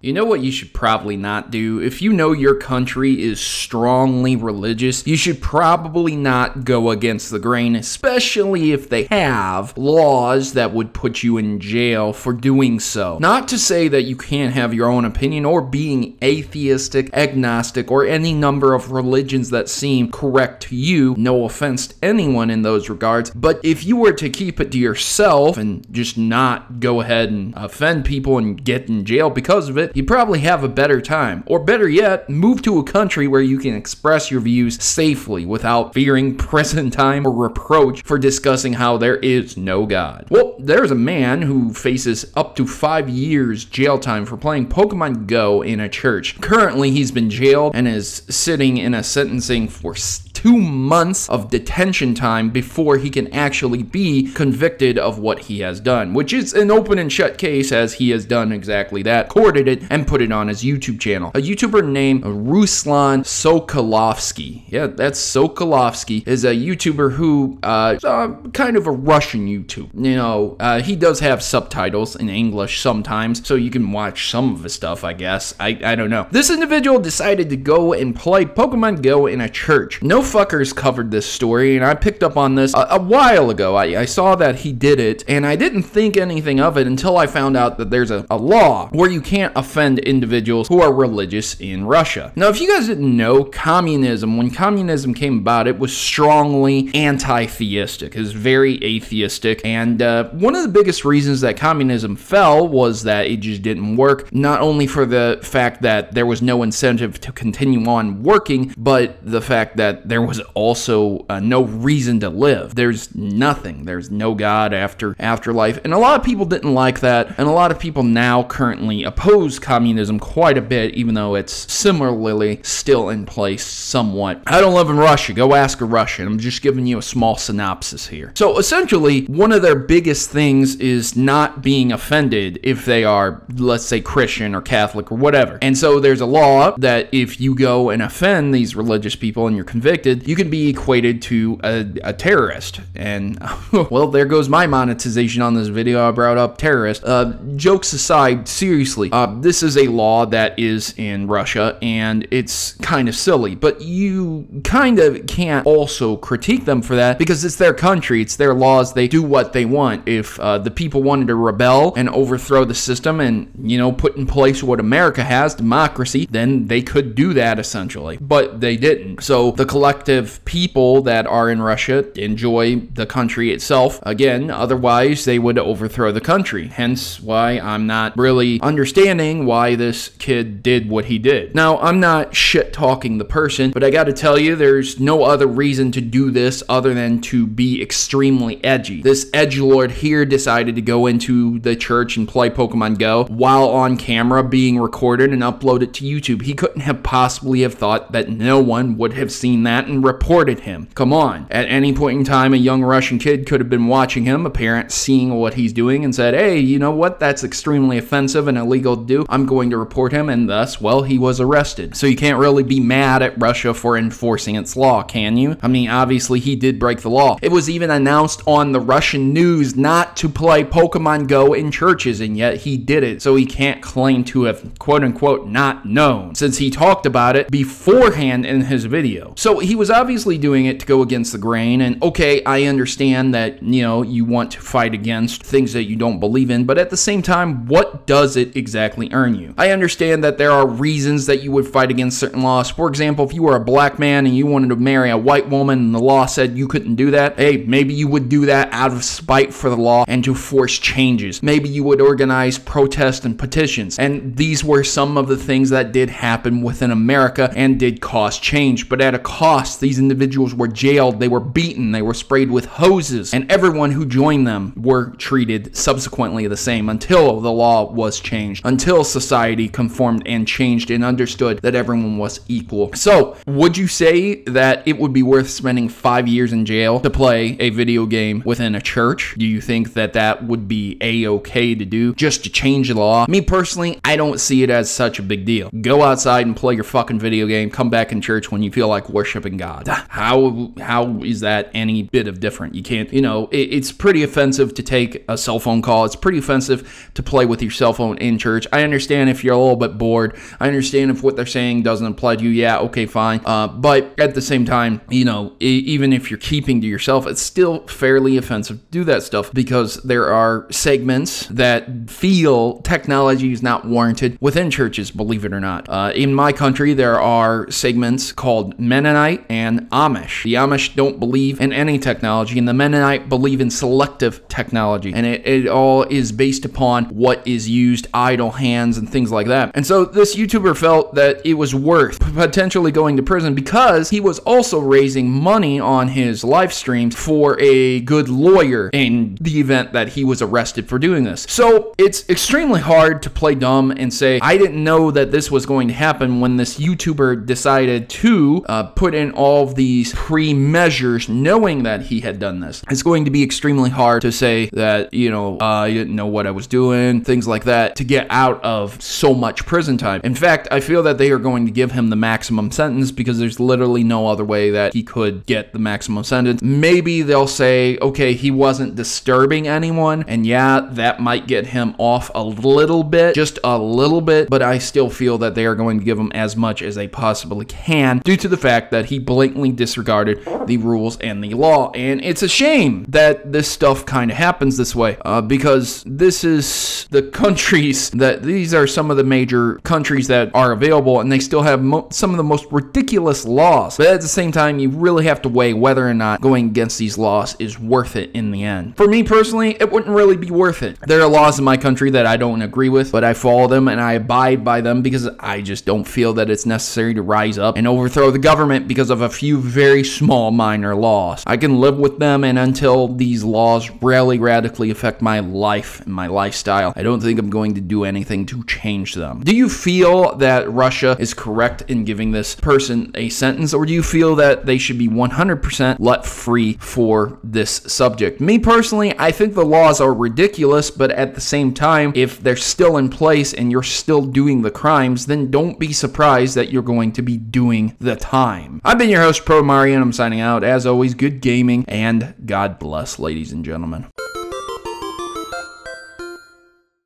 You know what you should probably not do? If you know your country is strongly religious, you should probably not go against the grain, especially if they have laws that would put you in jail for doing so. Not to say that you can't have your own opinion or being atheistic, agnostic, or any number of religions that seem correct to you. No offense to anyone in those regards, but if you were to keep it to yourself and just not go ahead and offend people and get in jail because of it, you probably have a better time. Or better yet, move to a country where you can express your views safely without fearing prison time or reproach for discussing how there is no God. Well, there's a man who faces up to 5 years jail time for playing Pokemon Go in a church. Currently, he's been jailed and is sitting in a sentencing for 2 months of detention time before he can actually be convicted of what he has done, which is an open and shut case, as he has done exactly that, courted it, and put it on his YouTube channel. A YouTuber named Ruslan Sokolovsky, yeah, that's Sokolovsky, is a YouTuber who kind of a Russian YouTube. You know, he does have subtitles in English sometimes, so you can watch some of his stuff, I guess. I don't know. This individual decided to go and play Pokemon Go in a church. No fuckers covered this story, and I picked up on this a while ago. I saw that he did it, and I didn't think anything of it until I found out that there's a law where you can't offend individuals who are religious in Russia. Now, if you guys didn't know, communism, when communism came about, it was strongly anti-theistic. It was very atheistic, and one of the biggest reasons that communism fell was that it just didn't work, not only for the fact that there was no incentive to continue on working, but the fact that there was also no reason to live. There's nothing. There's no God after afterlife, and a lot of people didn't like that, and a lot of people now currently oppose communism quite a bit, even though it's similarly still in place somewhat. I don't live in Russia. Go ask a Russian. I'm just giving you a small synopsis here. So essentially, one of their biggest things is not being offended if they are, let's say, Christian or Catholic or whatever. And so there's a law that if you go and offend these religious people and you're convicted, you can be equated to a terrorist. And well, there goes my monetization on this video. I brought up terrorist. Jokes aside, seriously, this is a law that is in Russia, and it's kind of silly, but you kind of can't also critique them for that because it's their country, it's their laws, they do what they want. If the people wanted to rebel and overthrow the system and, you know, put in place what America has, democracy, then they could do that essentially, but they didn't. So the collective people that are in Russia enjoy the country itself. Again, otherwise they would overthrow the country. Hence why I'm not really understanding why this kid did what he did. Now, I'm not shit talking the person, but I gotta tell you, there's no other reason to do this other than to be extremely edgy. This edgelord here decided to go into the church and play Pokemon Go while on camera being recorded and uploaded to YouTube. He couldn't have possibly have thought that no one would have seen that and reported him. Come on. At any point in time, a young Russian kid could have been watching him, a parent seeing what he's doing and said, hey, you know what? That's extremely offensive and illegal to do. I'm going to report him, and thus, well, he was arrested. So you can't really be mad at Russia for enforcing its law, can you? I mean, obviously, he did break the law. It was even announced on the Russian news not to play Pokemon Go in churches, and yet he did it. So he can't claim to have, quote-unquote, not known, since he talked about it beforehand in his video. So he was obviously doing it to go against the grain, and okay, I understand that, you know, you want to fight against things that you don't believe in, but at the same time, what does it exactly earn you? I understand that there are reasons that you would fight against certain laws. For example, if you were a black man and you wanted to marry a white woman and the law said you couldn't do that, hey, maybe you would do that out of spite for the law and to force changes. Maybe you would organize protests and petitions, and these were some of the things that did happen within America and did cause change, but at a cost. These individuals were jailed, they were beaten, they were sprayed with hoses, and everyone who joined them were treated subsequently the same until the law was changed, until society conformed and changed and understood that everyone was equal. So, would you say that it would be worth spending 5 years in jail to play a video game within a church? Do you think that that would be a-okay to do just to change the law? Me personally, I don't see it as such a big deal. Go outside and play your fucking video game, come back in church when you feel like worshiping worshiping God. How is that any bit of different? You can't, it's pretty offensive to take a cell phone call. It's pretty offensive to play with your cell phone in church. I understand if you're a little bit bored. I understand if what they're saying doesn't apply to you. Yeah, okay, fine. But at the same time, even if you're keeping to yourself, it's still fairly offensive to do that stuff, because there are segments that feel technology is not warranted within churches, believe it or not. In my country, there are segments called Mennonite and Amish. The Amish don't believe in any technology, and the Mennonite believe in selective technology, and it all is based upon what is used, idle hands and things like that. And so this YouTuber felt that it was worth potentially going to prison because he was also raising money on his live streams for a good lawyer in the event that he was arrested for doing this. So it's extremely hard to play dumb and say, I didn't know that this was going to happen, when this YouTuber decided to put in all of these pre-measures knowing that he had done this. It's going to be extremely hard to say that, I didn't know what I was doing, things like that, to get out of so much prison time. In fact, I feel that they are going to give him the maximum sentence, because there's literally no other way that he could get the maximum sentence. Maybe they'll say, okay, he wasn't disturbing anyone, and yeah, that might get him off a little bit, just a little bit, but I still feel that they are going to give him as much as they possibly can, due to the fact that he blatantly disregarded the rules and the law. And it's a shame that this stuff kind of happens this way, because this is the countries that, these are some of the major countries that are available, and they still have some of the most ridiculous laws. But at the same time, you really have to weigh whether or not going against these laws is worth it in the end. For me personally, it wouldn't really be worth it. There are laws in my country that I don't agree with, but I follow them and I abide by them, because I just don't feel that it's necessary to rise up and overthrow the government because of a few very small minor laws. I can live with them, and until these laws really radically affect my life and my lifestyle, I don't think I'm going to do anything to change them. Do you feel that Russia is correct in giving this person a sentence, or do you feel that they should be 100% let free for this subject? Me personally, I think the laws are ridiculous, but at the same time, if they're still in place and you're still doing the crimes, then don't be surprised that you're going to be doing the time. I've been your host, Protomario, and I'm signing out. As always, good gaming, and God bless, ladies and gentlemen.